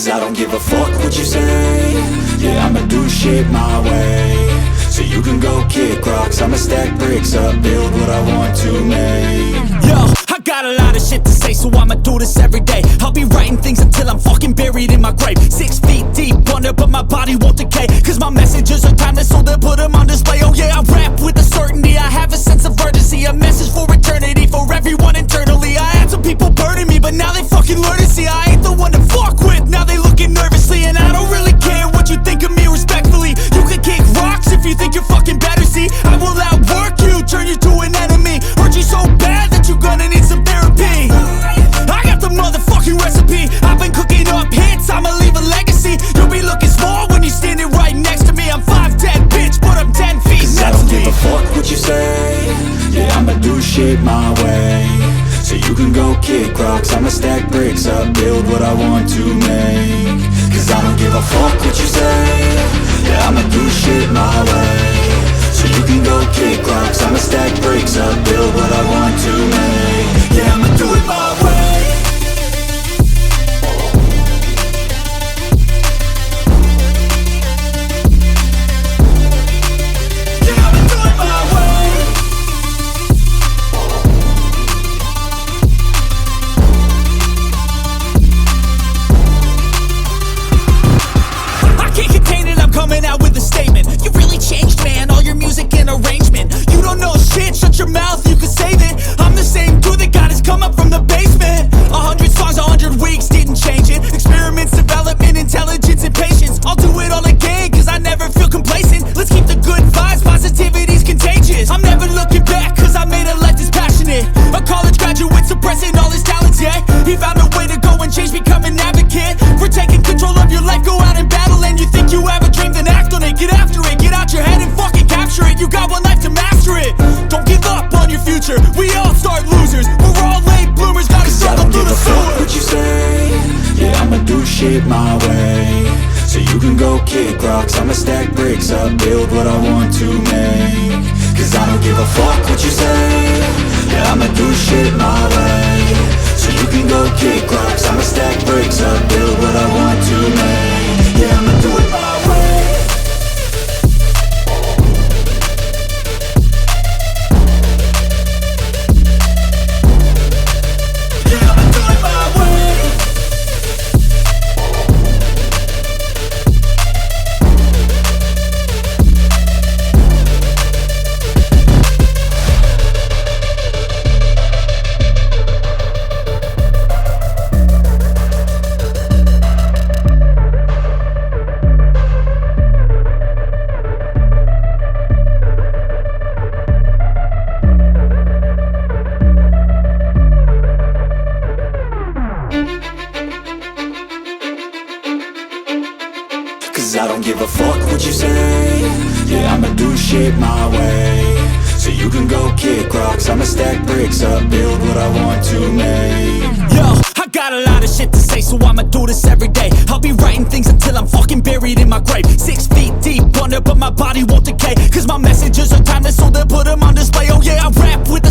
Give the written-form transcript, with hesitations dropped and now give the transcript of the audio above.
Cause I don't give a fuck what you say. Yeah, I'ma do shit my way. So you can go kick rocks, I'ma stack bricks up, build what I want to make. Yo, I got a lot of shit to say, so I'ma do this every day. I'll be writing things until I'm fucking buried in my grave. 6 feet deep under, but my body won't decay. Cause my messages are timeless, so they'll put them on display. Oh yeah, I rap with a certainty, I have a sense of urgency. A message for eternity, for everyone internally. I had some people burning me, but now they fucking learn to see I ain't the one to fuck with, now they looking nervously. And I don't really care what you think of me, respectfully. You can kick rocks if you think you're fucking better, see. I will outwork you, turn you to an enemy. Hurt you so bad that you're gonna need some therapy. I got the motherfucking recipe, I've been cooking up hits, I'ma leave a legacy. You'll be looking small when you're standing right next to me. I'm 5'10", bitch, but I'm 10 feet. Cause I don't give a fuck what you say. Yeah, I'ma do shit my way. So you can go kick rocks, I'ma stack bricks up, build what I want to make. Cause I don't give a fuck what you say. Yeah, I'ma do shit my way. So you can go kick rocks, I'ma stack bricks up, build what I want to make. Yeah, I'ma do it my way. Coming out with a statement. You really changed, man, all your music and arrangement. You don't know shit, shut your mouth, you can save it. I'm the same dude that got his come up from the basement. 100 songs, 100 weeks, didn't change it. Experiments, development, intelligence, and patience. I'll do it all again, cause I never feel complacent. Let's keep the good vibes, positivity's contagious. I'm never looking back, cause I made a life that's passionate. A college graduate suppressing all his talents, yeah. He found a way to go and change, become an advocate for taking control of your life, go out and battle. And you think you have a dream, then act on it, get after it, get out your head and fucking capture it. You got one life to master it. Don't give up on your future, we all start losers. We're all late bloomers, gotta struggle through the sewer. Fuck what you say. Yeah, I'ma do shit my way. So you can go kick rocks, I'ma stack bricks up, build what I want to make. Cause I don't give a fuck what you say. Yeah, I'ma do shit my way. So you can go kick rocks, I'ma stack bricks up, build what I want to make. Yeah, I'ma do it my way. Cause I don't give a fuck what you say. Yeah, I'ma do shit my way. So you can go kick rocks, I'ma stack bricks up, build what I want to make. Yo, I got a lot of shit to say, so I'ma do this every day. I'll be writing things until I'm fucking buried in my grave. 6 feet deep under, but my body won't decay. Cause my messages are timeless, so they'll put them on display. Oh yeah, I rap with a